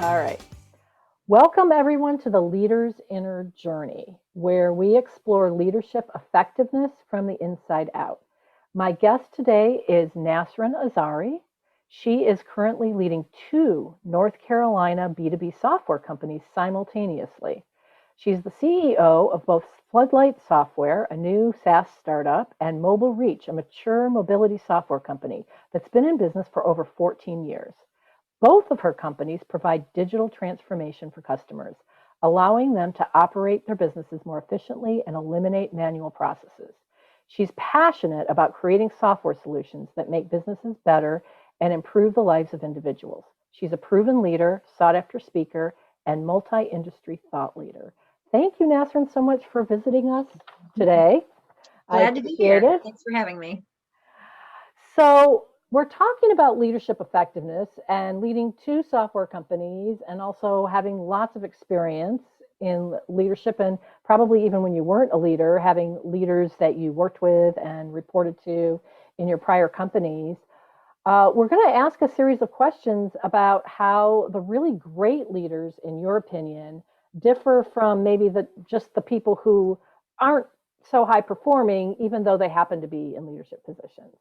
All right. Welcome, everyone, to the Leader's Inner Journey, where we explore leadership effectiveness from the inside out. My guest today is Nasrin Azari. She is currently leading two North Carolina B2B software companies simultaneously. She's the CEO of both Floodlight Software, a new SaaS startup, and Mobile Reach, a mature mobility software company that's been in business for over 14 years. Both of her companies provide digital transformation for customers, allowing them to operate their businesses more efficiently and eliminate manual processes. She's passionate about creating software solutions that make businesses better and improve the lives of individuals. She's a proven leader, sought after speaker, and multi industry thought leader. Thank you, Nasrin, so much for visiting us today. Glad to be here. Thanks for having me. So, we're talking about leadership effectiveness and leading two software companies and also having lots of experience in leadership, and probably even when you weren't a leader, having leaders that you worked with and reported to in your prior companies. We're going to ask a series of questions about how the really great leaders, in your opinion, differ from maybe just the people who aren't so high performing, even though they happen to be in leadership positions.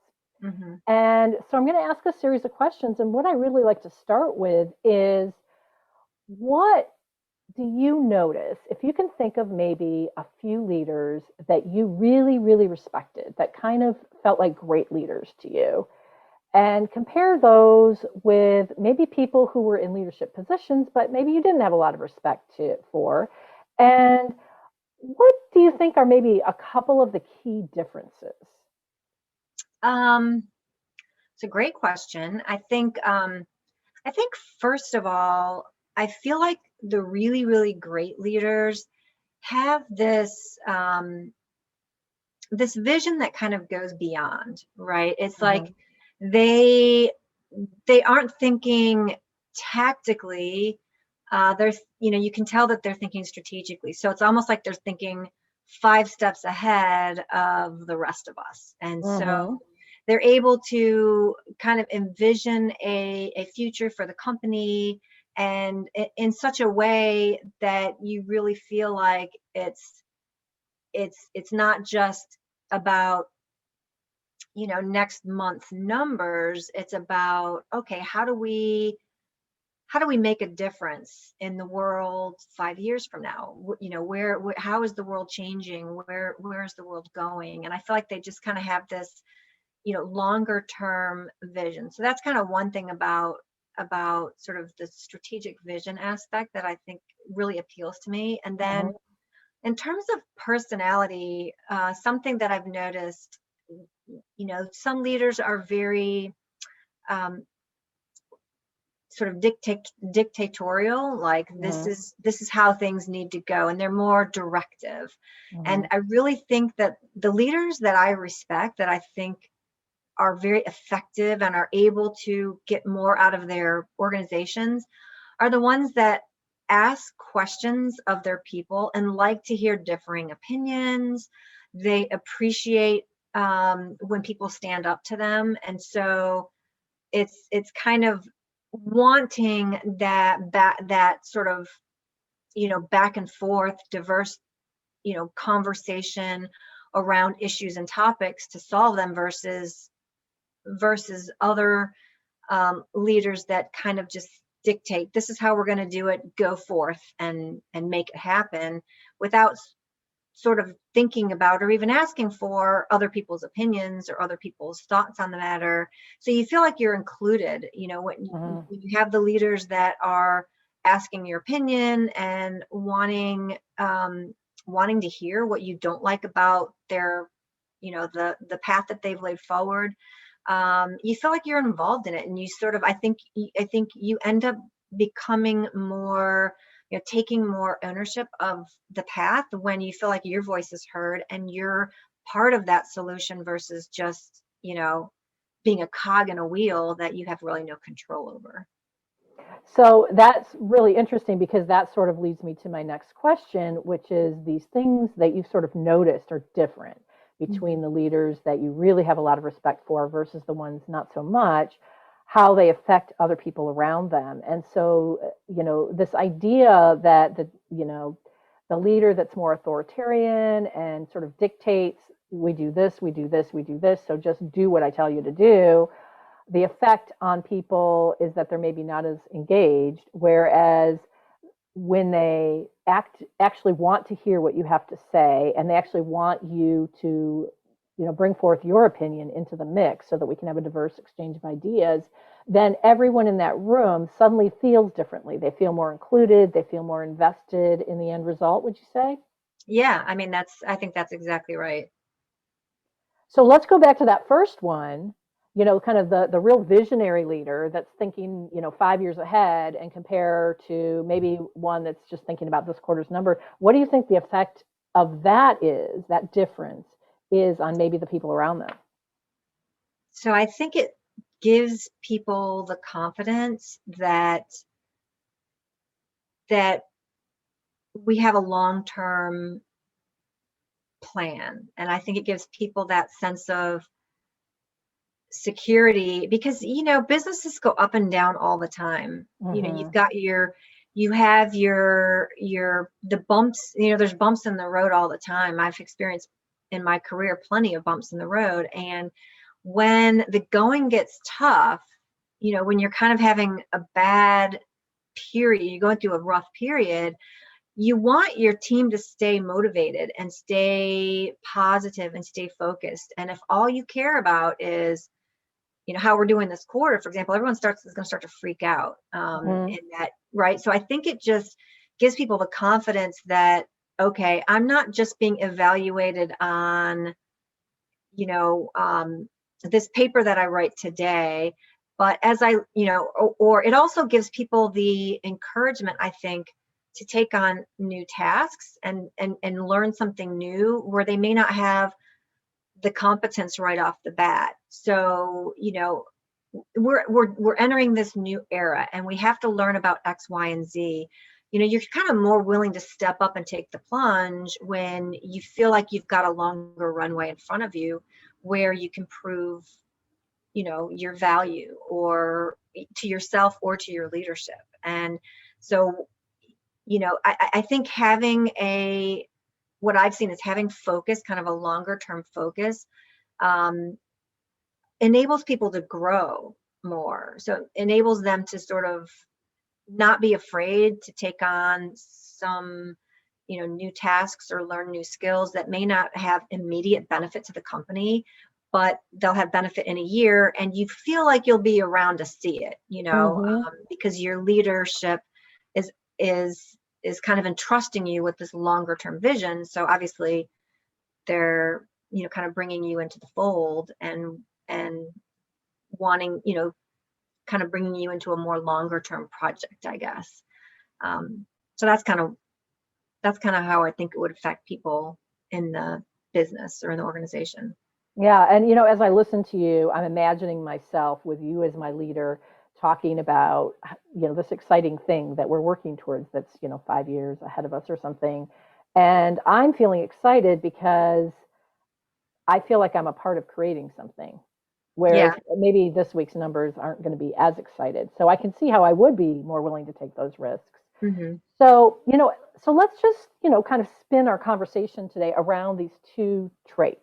Mm-hmm. And so I'm going to ask a series of questions. And what I really like to start with is, what do you notice, if you can think of maybe a few leaders that you really, really respected, that kind of felt like great leaders to you, and compare those with maybe people who were in leadership positions, but maybe you didn't have a lot of respect for. And what do you think are maybe a couple of the key differences? It's a great question. I think first of all, I feel like the really, really great leaders have this this vision that kind of goes beyond, right? It's like they aren't thinking tactically. You can tell that they're thinking strategically. So it's almost like they're thinking 5 steps ahead of the rest of us. And so they're able to kind of envision a future for the company, and in such a way that you really feel like it's not just about next month's numbers. It's about, okay, how do we make a difference in the world 5 years from now? Where how is the world changing? Where is the world going? And I feel like they just kind of have this longer term vision. So that's kind of one thing about sort of the strategic vision aspect that I think really appeals to me. And then in terms of personality, something that I've noticed, some leaders are very sort of dictatorial, like this is how things need to go, and they're more directive. And I really think that the leaders that I respect, that I think are very effective and are able to get more out of their organizations, are the ones that ask questions of their people and like to hear differing opinions. They appreciate when people stand up to them. And so it's kind of wanting that sort of, back and forth, diverse, conversation around issues and topics to solve them versus other leaders that kind of just dictate, this is how we're going to do it, go forth and make it happen, without sort of thinking about or even asking for other people's opinions or other people's thoughts on the matter. So you feel like you're included, when you have the leaders that are asking your opinion and wanting to hear what you don't like about their, the path that they've laid forward. You feel like you're involved in it, and you sort of, I think you end up becoming more, taking more ownership of the path when you feel like your voice is heard and you're part of that solution versus just, being a cog in a wheel that you have really no control over. So that's really interesting, because that sort of leads me to my next question, which is these things that you've sort of noticed are different between the leaders that you really have a lot of respect for versus the ones not so much. how they affect other people around them. And so, this idea that the leader that's more authoritarian and sort of dictates, we do this, we do this, we do this, so just do what I tell you to do. The effect on people is that they're maybe not as engaged, whereas when they actually want to hear what you have to say, and they actually want you to bring forth your opinion into the mix so that we can have a diverse exchange of ideas, then everyone in that room suddenly feels differently. They feel more included, they feel more invested in the end result, would you say? Yeah, I mean, I think that's exactly right. So let's go back to that first one, kind of the real visionary leader that's thinking, 5 years ahead, and compare to maybe one that's just thinking about this quarter's number. What do you think the effect of that difference is on maybe the people around them? So I think it gives people the confidence that we have a long-term plan. And I think it gives people that sense of security because, businesses go up and down all the time. You've Mm-hmm. got you have the bumps, there's bumps in the road all the time. I've experienced in my career plenty of bumps in the road. And when the going gets tough, when you're kind of having a bad period, you're going through a rough period, you want your team to stay motivated and stay positive and stay focused. And if all you care about is, how we're doing this quarter, for example, everyone is going to start to freak out Mm-hmm. in that, right? So I think it just gives people the confidence that, okay, I'm not just being evaluated on, you know, um, this paper that I write today, but as or it also gives people the encouragement, I think, to take on new tasks and learn something new where they may not have the competence right off the bat. So, we're entering this new era and we have to learn about X, Y, and Z. You're kind of more willing to step up and take the plunge when you feel like you've got a longer runway in front of you where you can prove, your value or to yourself or to your leadership. And so, I think what I've seen is having focus, kind of a longer term focus, um, enables people to grow more. So it enables them to sort of not be afraid to take on some, new tasks or learn new skills that may not have immediate benefit to the company, but they'll have benefit in a year, and you feel like you'll be around to see it, Mm-hmm. because your leadership is is is kind of entrusting you with this longer term vision. So obviously they're, kind of bringing you into the fold and wanting, kind of bringing you into a more longer term project, I guess. Um, so that's kind of how I think it would affect people in the business or in the organization. Yeah, and as I listen to you, I'm imagining myself with you as my leader talking about this exciting thing that we're working towards that's 5 years ahead of us or something. And I'm feeling excited because I feel like I'm a part of creating something. Whereas Yeah. maybe this week's numbers aren't going to be as excited. So I can see how I would be more willing to take those risks. Hmm. So, so let's just, kind of spin our conversation today around these two traits.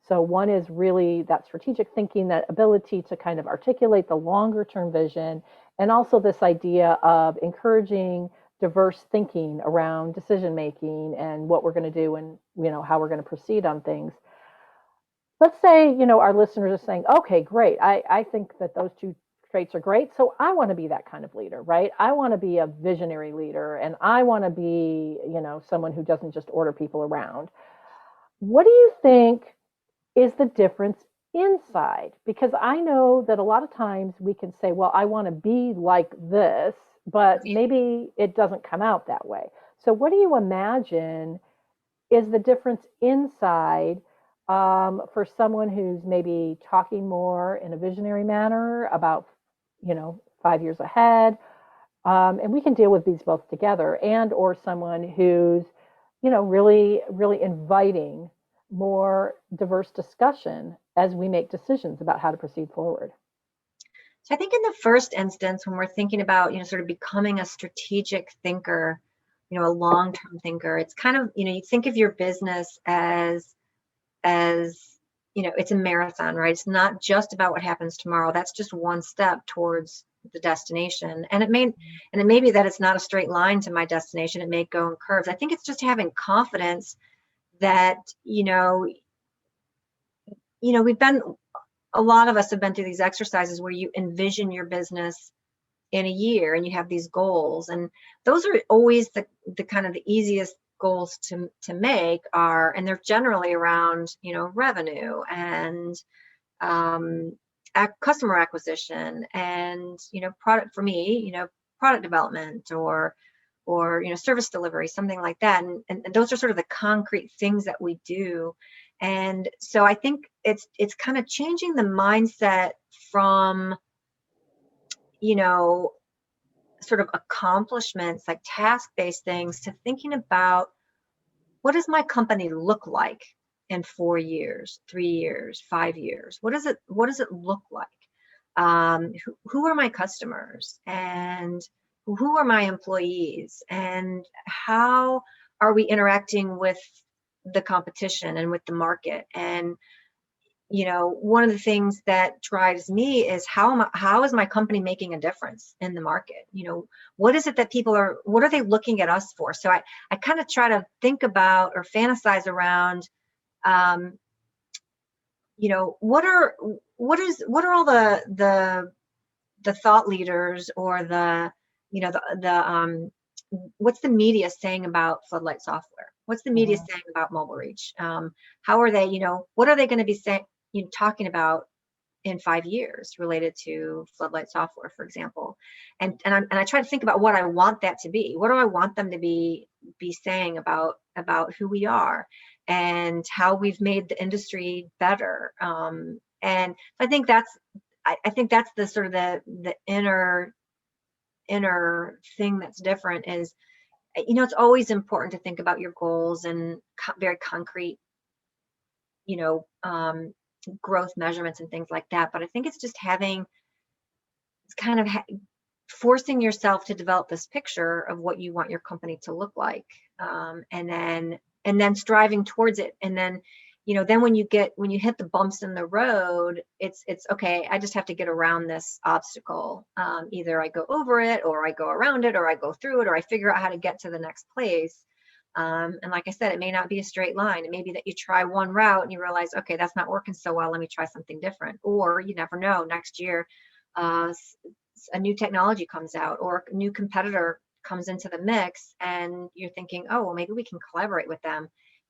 So one is really that strategic thinking, that ability to kind of articulate the longer term vision, and also this idea of encouraging diverse thinking around decision making and what we're going to do and, how we're going to proceed on things. Let's say, our listeners are saying, okay, great. I think that those two traits are great. So I want to be that kind of leader, right? I want to be a visionary leader and I want to be, someone who doesn't just order people around. What do you think is the difference inside? Because I know that a lot of times we can say, well, I want to be like this, but maybe it doesn't come out that way. So what do you imagine is the difference inside, for someone who's maybe talking more in a visionary manner about 5 years ahead, and we can deal with these both together, and or someone who's really really inviting more diverse discussion as we make decisions about how to proceed forward. So I think in the first instance, when we're thinking about, sort of becoming a strategic thinker, a long-term thinker, it's kind of, you think of your business as it's a marathon, right? It's not just about what happens tomorrow. That's just one step towards the destination. And it may be that it's not a straight line to my destination. It may go in curves. I think it's just having confidence that, a lot of us have been through these exercises where you envision your business in a year and you have these goals, and those are always the kind of the easiest goals to make and they're generally around revenue and customer acquisition and product, for me, product development or service delivery, something like that, and those are sort of the concrete things that we do. And so I think it's kind of changing the mindset from sort of accomplishments, like task-based things, to thinking about, what does my company look like in 4 years, 3 years, 5 years? What does it look like? Who are my customers, and who are my employees, and how are we interacting with the competition and with the market? And one of the things that drives me is how is my company making a difference in the market? What is it that what are they looking at us for? So I kind of try to think about or fantasize around, what are all the thought leaders, or what's the media saying about Floodlight software? What's the media saying about Mobile Reach? How are they, what are they going to be saying, talking about in 5 years related to Floodlight software, for example? And I try to think about what I want that to be. What do I want them to be saying about who we are and how we've made the industry better? And I think that's the sort of the inner thing that's different is, it's always important to think about your goals and very concrete, growth measurements and things like that. But I think it's just forcing yourself to develop this picture of what you want your company to look like, and then striving towards it. And then, then when you hit the bumps in the road, it's okay. I just have to get around this obstacle. Either I go over it, or I go around it, or I go through it, or I figure out how to get to the next place. And like I said, it may not be a straight line. It may be that you try one route and you realize, okay, that's not working so well. Let me try something different. Or you never know, next year, a new technology comes out, or a new competitor comes into the mix, and you're thinking, oh, well, maybe we can collaborate with them.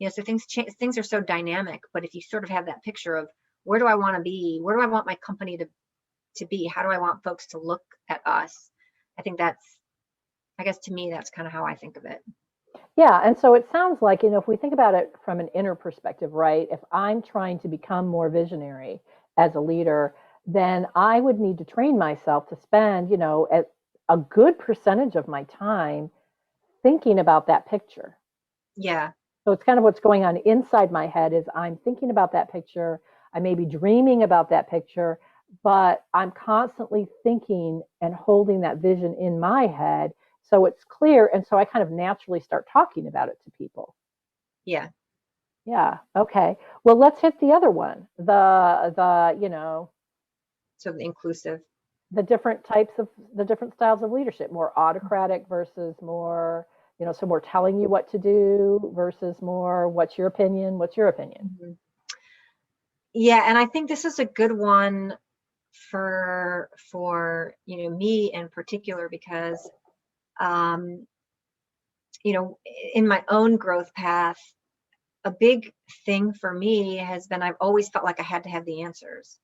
So things change. Things are so dynamic. But if you sort of have that picture of, where do I want to be? Where do I want my company to be? How do I want folks to look at us? I guess to me, that's kind of how I think of it. Yeah, and so it sounds like, if we think about it from an inner perspective, right? If I'm trying to become more visionary as a leader, then I would need to train myself to spend, a good percentage of my time thinking about that picture. Yeah. So it's kind of what's going on inside my head is I'm thinking about that picture. I may be dreaming about that picture, but I'm constantly thinking and holding that vision in my head so it's clear. And so I kind of naturally start talking about it to people. Yeah. Yeah. Okay. Well, let's hit the other one. So inclusive. The different styles of leadership, more autocratic versus more, so more telling you what to do versus more, what's your opinion? What's your opinion? Mm-hmm. Yeah. And I think this is a good one for me in particular, because in my own growth path, a big thing for me has been, I've always felt like I had to have the answers.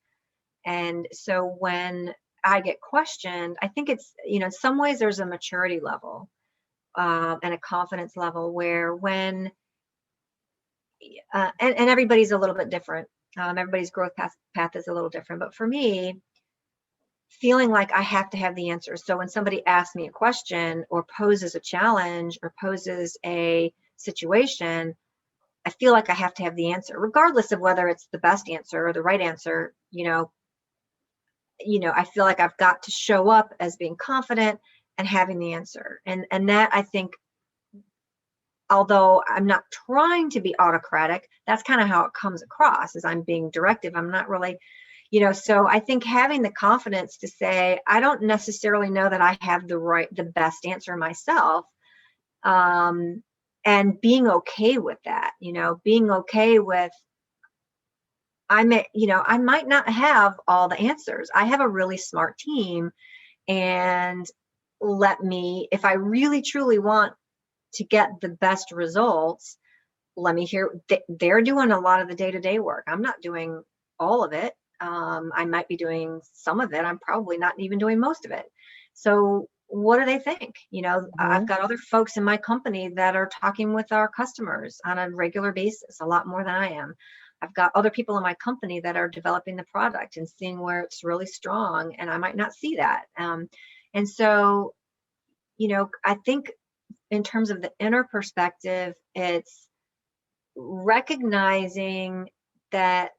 And so when I get questioned, I think it's, in some ways there's a maturity level and a confidence level where when, and everybody's a little bit different. Everybody's growth path is a little different. But for me, feeling like I have to have the answers. So when somebody asks me a question or poses a challenge or poses a situation, I feel like I have to have the answer, regardless of whether it's the best answer or the right answer. I feel like I've got to show up as being confident and having the answer. And that, I think, although I'm not trying to be autocratic, that's kind of how it comes across, as I'm being directive. I'm not really, so I think having the confidence to say, I don't necessarily know that I have the best answer myself. And being okay with that, being okay with, I might not have all the answers. I have a really smart team, and if I really truly want to get the best results, let me hear. They're doing a lot of the day-to-day work. I'm not doing all of it. I might be doing some of it. I'm probably not even doing most of it. So what do they think? I've got other folks in my company that are talking with our customers on a regular basis, a lot more than I am. I've got other people in my company that are developing the product and seeing where it's really strong, and I might not see that. And so, I think in terms of the inner perspective, it's recognizing that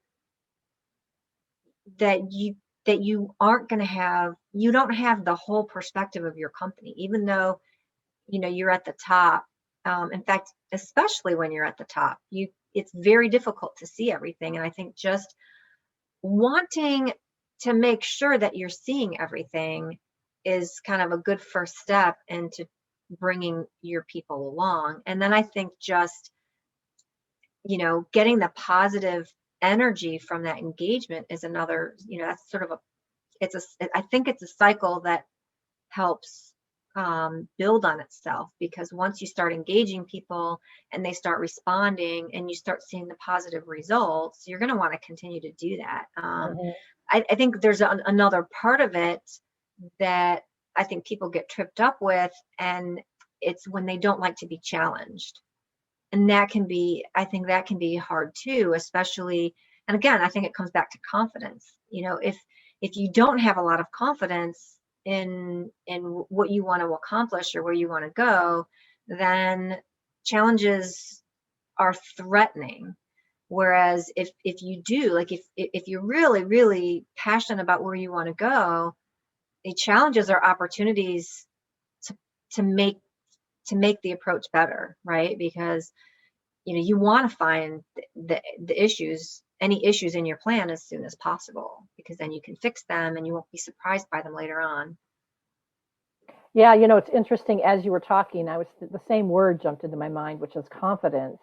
that you that you aren't going to have you don't have the whole perspective of your company, even though you're at the top. In fact, especially when you're at the top, it's very difficult to see everything. And I think just wanting to make sure that you're seeing everything is kind of a good first step into bringing your people along. And then I think just getting the positive energy from that engagement is another, that's sort of I think it's a cycle that helps build on itself, because once you start engaging people and they start responding and you start seeing the positive results, you're going to want to continue to do that. Mhm. I think there's another part of it that I think people get tripped up with, and it's when they don't like to be challenged. And I think that can be hard too, especially, and again, I think it comes back to confidence. If you don't have a lot of confidence in what you want to accomplish or where you want to go, then challenges are threatening. Whereas if you do, like if you're really, really passionate about where you want to go, the challenges are opportunities to to make to make the approach better, right? Because you want to find the issues, any issues in your plan as soon as possible, because then you can fix them and you won't be surprised by them later on. Yeah, it's interesting. As you were talking, the same word jumped into my mind, which is confidence.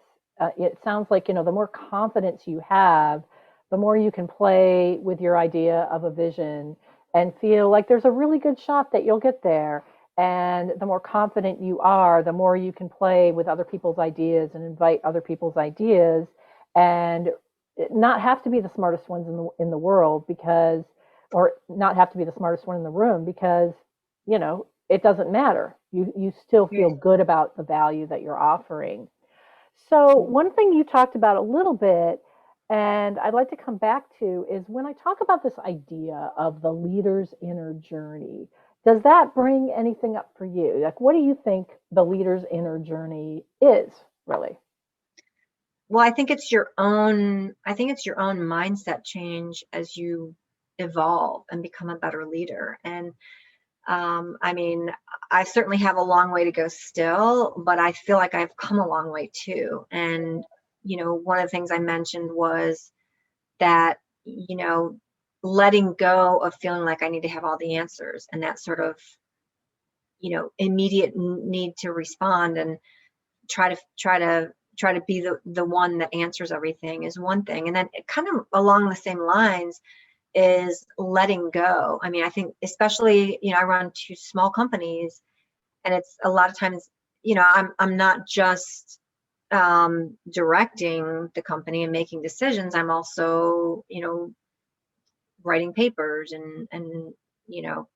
It sounds like, the more confidence you have, the more you can play with your idea of a vision and feel like there's a really good shot that you'll get there. And the more confident you are, the more you can play with other people's ideas and invite other people's ideas, and not have to be the smartest ones in the world, because, or not have to be the smartest one in the room, because it doesn't matter. You still feel Right. good about the value that you're offering. So one thing you talked about a little bit, and I'd like to come back to, is when I talk about this idea of the leader's inner journey, does that bring anything up for you? Like, what do you think the leader's inner journey is, really? Well, I think it's your own mindset change as you evolve and become a better leader. And I mean, I certainly have a long way to go still, but I feel like I've come a long way too. And, one of the things I mentioned was that, letting go of feeling like I need to have all the answers, and that sort of, immediate need to respond and try to be the one that answers everything is one thing. And then kind of along the same lines is letting go. I mean, I think especially, I run two small companies, and it's a lot of times, I'm not just directing the company and making decisions. I'm also, writing papers and you know,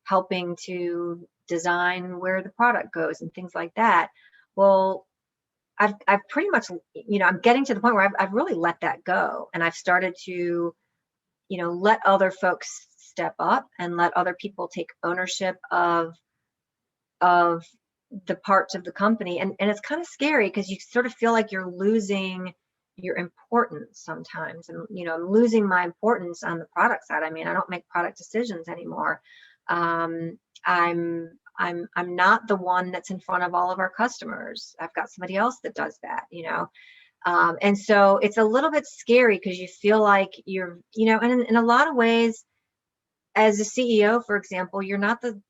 helping to design where the product goes and things like that. Well, I've pretty much, I'm getting to the point where I've really let that go, and I've started to, let other folks step up and let other people take ownership of the parts of the company. And it's kind of scary, because you sort of feel like you're losing your importance sometimes. And, I'm losing my importance on the product side. I mean, I don't make product decisions anymore. I'm not the one that's in front of all of our customers. I've got somebody else that does that. And so it's a little bit scary because you feel like and in a lot of ways, as a CEO, for example, you're not the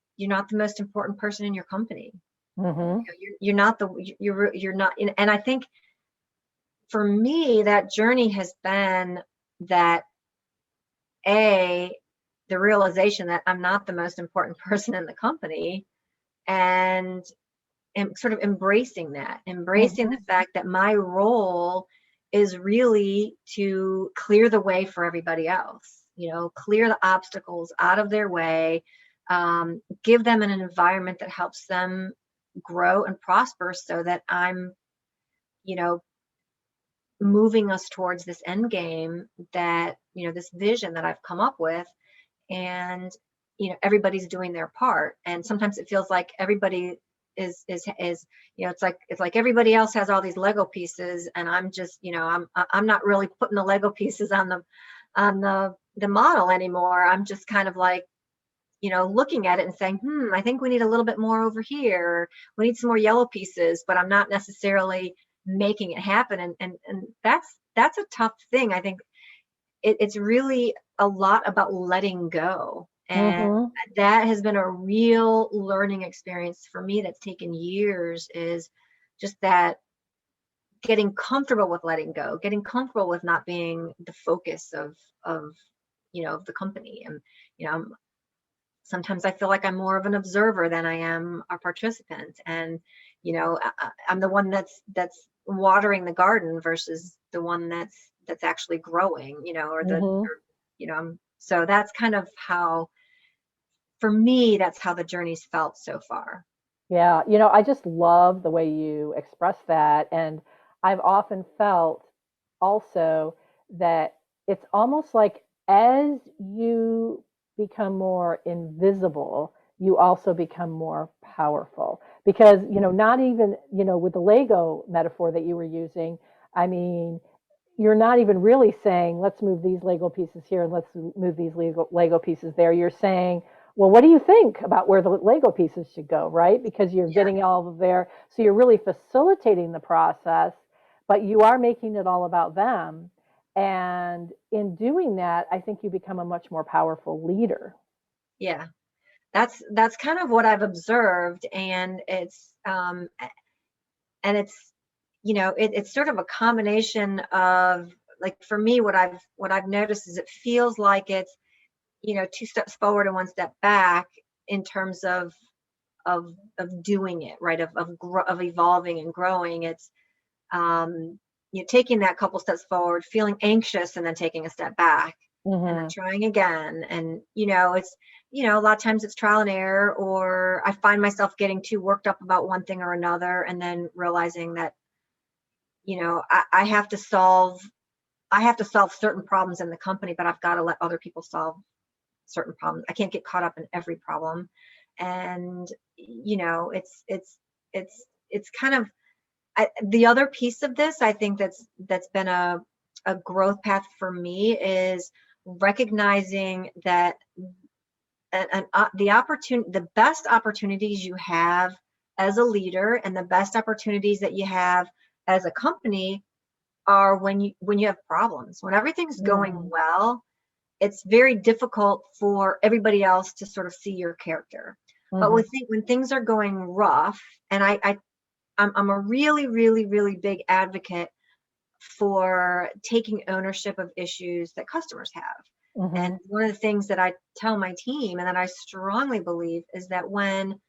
most important person in your company. Mm-hmm. You're not, and I think for me, that journey has been that the realization that I'm not the most important person in the company, and sort of embracing Mm-hmm. the fact that my role is really to clear the way for everybody else, clear the obstacles out of their way, give them an environment that helps them grow and prosper so that I'm, you know, moving us towards this end game that, this vision that I've come up with. And, everybody's doing their part. And sometimes it feels like everybody is it's like everybody else has all these Lego pieces, and I'm just, I'm not really putting the Lego pieces on the model anymore. I'm just kind of like, looking at it and saying, I think we need a little bit more over here. We need some more yellow pieces, but I'm not necessarily making it happen. And that's a tough thing. I think it's really a lot about letting go. And Mm-hmm. that has been a real learning experience for me that's taken years, is just that getting comfortable with letting go, getting comfortable with not being the focus of of the company. And sometimes I feel like I'm more of an observer than I am a participant. And I'm the one that's watering the garden versus the one that's actually growing. Mm-hmm. So that's kind of how, for me, that's how the journey's felt so far. Yeah, I just love the way you express that. And I've often felt also that it's almost like as you become more invisible, you also become more powerful. Because, not even, with the Lego metaphor that you were using, I mean, you're not even really saying, let's move these Lego pieces here and let's move these Lego pieces there. You're saying, well, what do you think about where the Lego pieces should go, right? Because you're Yeah. getting all of there. So you're really facilitating the process, but you are making it all about them. And in doing that, I think you become a much more powerful leader. Yeah. That's kind of what I've observed. And it's sort of a combination of, like, for me, what I've noticed is it feels like it's, two steps forward and one step back in terms of doing it right, of evolving and growing. It's taking that couple steps forward, feeling anxious, and then taking a step back, and then Mm-hmm. trying again. And it's a lot of times it's trial and error, or I find myself getting too worked up about one thing or another, and then realizing that I have to solve certain problems in the company, but I've got to let other people solve certain problems. I can't get caught up in every problem. And it's kind of, the other piece of this, I think, that's been a growth path for me, is recognizing that the best opportunities you have as a leader, and the best opportunities that you have as a company, are when you have problems. When everything's going Mm-hmm. well, it's very difficult for everybody else to sort of see your character. But Mm-hmm. when things are going rough, and I'm a really, really, really big advocate for taking ownership of issues that customers have. And Mm-hmm. one of the things that I tell my team, and that I strongly believe, is that when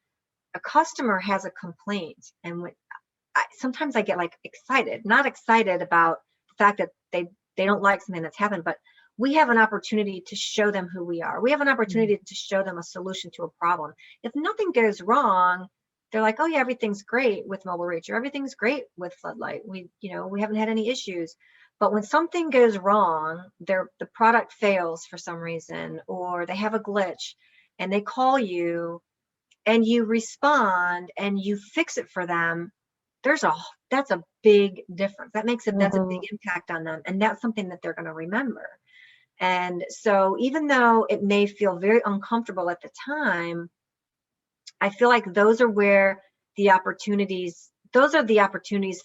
a customer has a complaint, and sometimes I get like excited, not excited about the fact that they don't like something that's happened, but we have an opportunity to show them who we are. We have an opportunity to show them a solution to a problem. If nothing goes wrong, they're like, oh yeah, everything's great with Mobile Reach, or everything's great with Floodlight. We haven't had any issues. But when something goes wrong, the product fails for some reason, or they have a glitch, and they call you, and you respond and you fix it for them, there's a that's a big difference. That's a big Mhm. impact on them. And that's something that they're going to remember. And so even though it may feel very uncomfortable at the time, I feel like those are the opportunities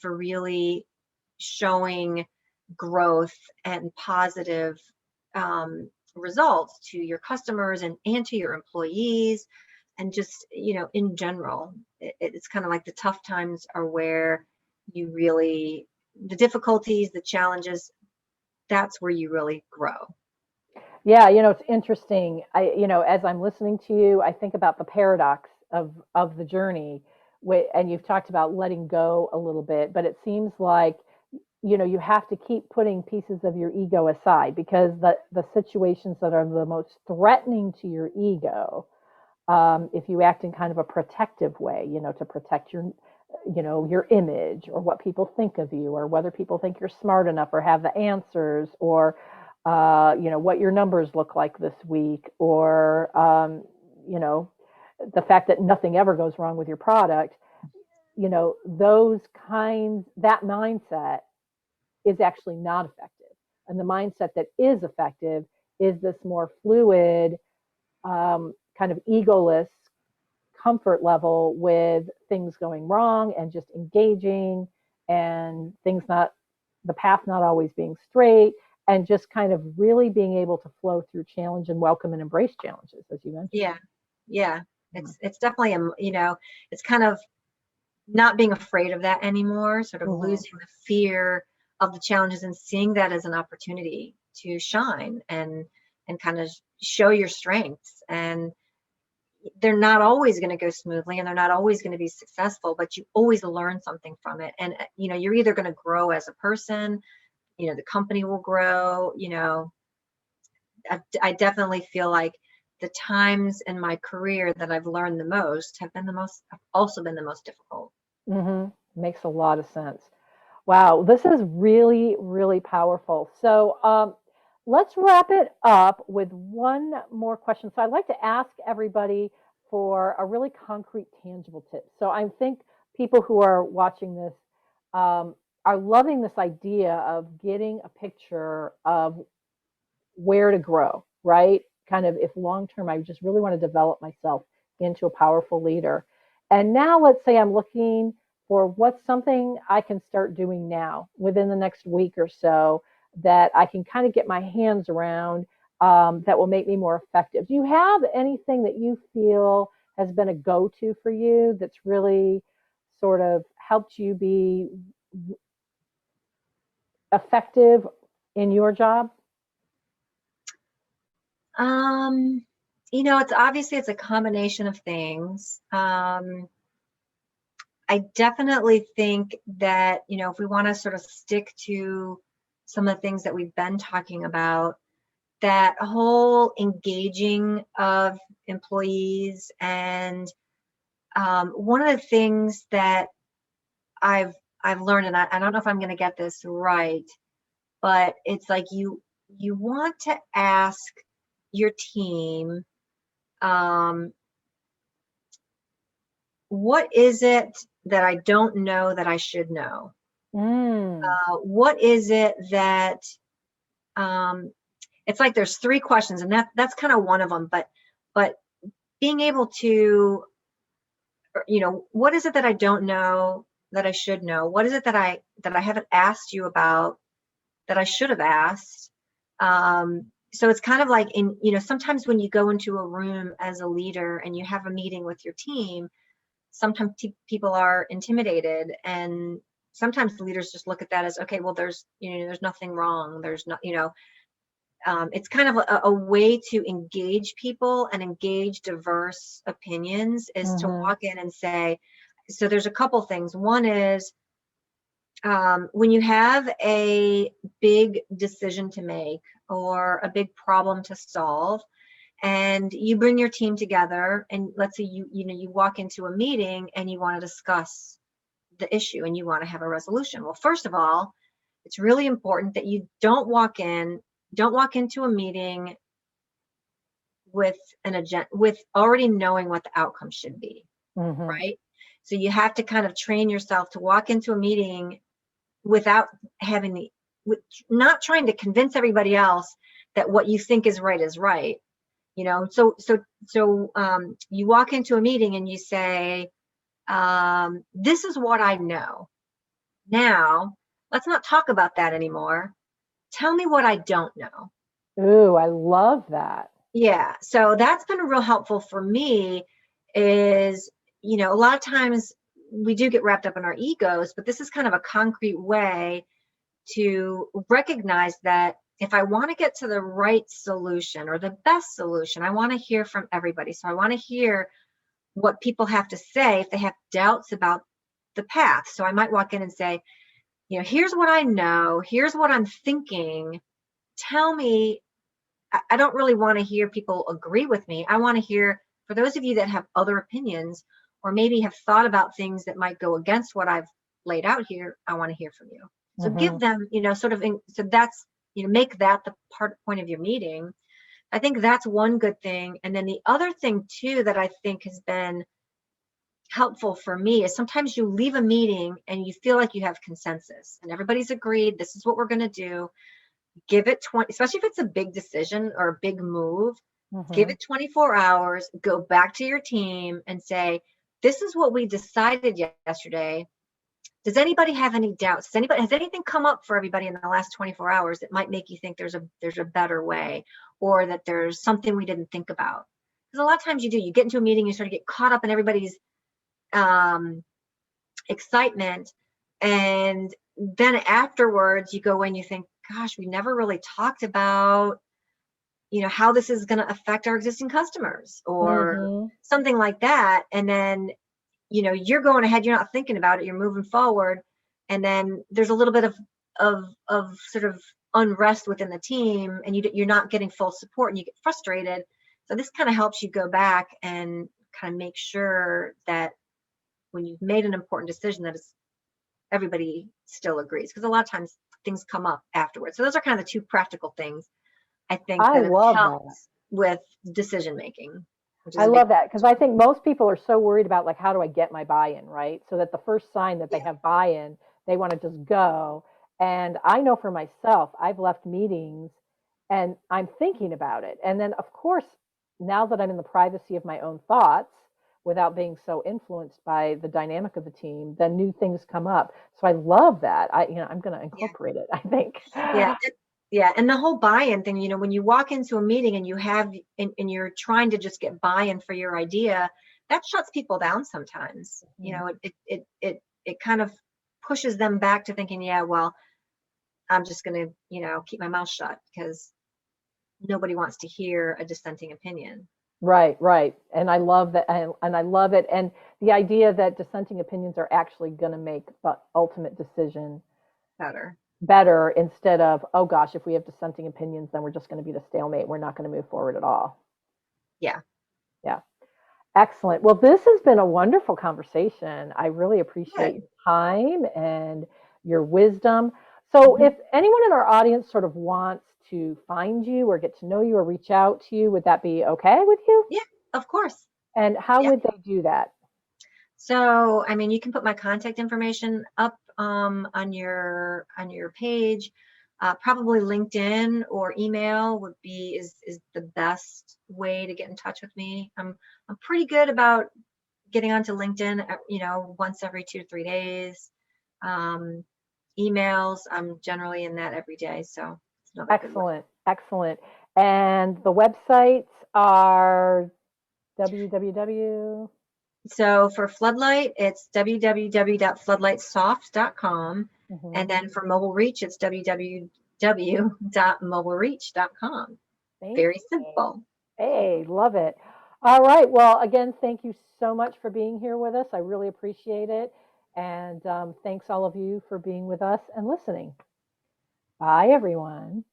for really showing growth and positive results to your customers and to your employees, and just, in general. It's kind of like the tough times are where the difficulties, the challenges, that's where you really grow. Yeah, it's interesting. As I'm listening to you, I think about the paradox of the journey, and you've talked about letting go a little bit, but it seems like you have to keep putting pieces of your ego aside, because the situations that are the most threatening to your ego, if you act in kind of a protective way, to protect your image, or what people think of you, or whether people think you're smart enough or have the answers, or what your numbers look like this week, or you know, the fact that nothing ever goes wrong with your product. That mindset is actually not effective. And the mindset that is effective is this more fluid, kind of egoless comfort level with things going wrong, and just engaging, and the path not always being straight, and just kind of really being able to flow through challenge and welcome and embrace challenges, as you mentioned. Yeah, yeah. It's definitely it's kind of not being afraid of that anymore, sort of Mm-hmm. losing the fear of the challenges and seeing that as an opportunity to shine and kind of show your strengths. And they're not always going to go smoothly, and they're not always going to be successful, but you always learn something from it. And you're either going to grow as a person, the company will grow. I definitely feel like the times in my career that I've learned the most have also been the most difficult. Mm-hmm. Makes a lot of sense. Wow, this is really, really powerful. So let's wrap it up with one more question. So I'd like to ask everybody for a really concrete, tangible tip. So I think people who are watching this are loving this idea of getting a picture of where to grow, right? Kind of, if long term, I just really want to develop myself into a powerful leader. And now let's say I'm looking for what's something I can start doing now within the next week or so, that I can kind of get my hands around, that will make me more effective. Do you have anything that you feel has been a go to for you, that's really sort of helped you be effective in your job? Um, it's a combination of things. I definitely think that, if we want to sort of stick to some of the things that we've been talking about, that whole engaging of employees. And one of the things that I've I've learned, and I don't know if I'm going to get this right, but it's like you want to ask your team, um, what is it that I don't know that I should know? Mm. What is it that um, it's like there's three questions, and that's kind of one of them. But being able to, what is it that I don't know that I should know? What is it that I haven't asked you about that I should have asked? So it's kind of like, sometimes when you go into a room as a leader and you have a meeting with your team, sometimes people are intimidated, and sometimes the leaders just look at that as, okay, well, there's nothing wrong. There's not, it's kind of a way to engage people and engage diverse opinions, is to Mm-hmm. walk in and say, so there's a couple things. One is, when you have a big decision to make or a big problem to solve, and you bring your team together, and let's say you walk into a meeting and you want to discuss the issue and you want to have a resolution. Well, first of all, it's really important that you don't walk into a meeting with an agenda, with already knowing what the outcome should be, Mm-hmm. right? So you have to kind of train yourself to walk into a meeting without having not trying to convince everybody else that what you think is right is right. So you walk into a meeting and you say, this is what I know. Now, let's not talk about that anymore. Tell me what I don't know. Ooh, I love that. Yeah. So that's been real helpful for me is, a lot of times we do get wrapped up in our egos, but this is kind of a concrete way to recognize that if I want to get to the right solution or the best solution, I want to hear from everybody. So I want to hear what people have to say if they have doubts about the path. So I might walk in and say, here's what I know, here's what I'm thinking. Tell me. I don't really want to hear people agree with me. I want to hear, for those of you that have other opinions or maybe have thought about things that might go against what I've laid out here, I want to hear from you. So give them, so that's, make that the point of your meeting. I think that's one good thing. And then the other thing too that I think has been helpful for me is sometimes you leave a meeting and you feel like you have consensus and everybody's agreed, this is what we're going to do. Give it 20, especially if it's a big decision or a big move, give it 24 hours, go back to your team and say, this is what we decided yesterday. Does anybody have any doubts? Has anything come up for everybody in the last 24 hours that might make you think there's a better way, or that there's something we didn't think about? Because a lot of times you get into a meeting, you sort of get caught up in everybody's excitement, and then afterwards you go in, you think, gosh, we never really talked about how this is going to affect our existing customers or something like that. And then you're going ahead, you're not thinking about it, you're moving forward, and then there's a little bit of sort of unrest within the team, and you're not getting full support and you get frustrated. So this kind of helps you go back and kind of make sure that when you've made an important decision that everybody still agrees, because a lot of times things come up afterwards. So those are kind of the two practical things I think I that have love helped that. with decision making, which is I a big love that because I think most people are so worried about like how do I get my buy-in, right? So that the first sign that they yeah. have buy-in, they want to just go. And I know for myself, I've left meetings and I'm thinking about it. And then of course, now that I'm in the privacy of my own thoughts without being so influenced by the dynamic of the team, then new things come up. So I love that. I'm going to Yeah. incorporate it, I think. Yeah. Yeah. And the whole buy-in thing, when you walk into a meeting and and you're trying to just get buy-in for your idea, that shuts people down sometimes. It kind of pushes them back to thinking, yeah, well, I'm just going to, keep my mouth shut because nobody wants to hear a dissenting opinion. Right, right. And I love that. And I love it. And the idea that dissenting opinions are actually going to make the ultimate decision Better. better instead of, oh gosh, if we have dissenting opinions, then we're just going to be the stalemate. We're not going to move forward at all. Yeah. Yeah. Excellent. Well, this has been a wonderful conversation. I really appreciate Good. your time and your wisdom. So, Mhm. if anyone in our audience sort of wants to find you or get to know you or reach out to you, would that be okay with you? Yeah, of course. And how Yeah. would they do that? So, I mean, you can put my contact information up on your page. Probably LinkedIn or email would be is the best way to get in touch with me. I'm pretty good about getting onto LinkedIn, once every 2 to 3 days. Um, Emails, I'm generally in that every day, so it's another good way. Excellent, excellent. And the websites are www. So for Floodlight, it's www.floodlightsoft.com. And Mhm. then for Mobile Reach, it's www.mobilereach.com. Thank Very you. simple. Hey, love it. All right. Well, again, thank you so much for being here with us. I really appreciate it. And thanks all of you for being with us and listening. Bye, everyone.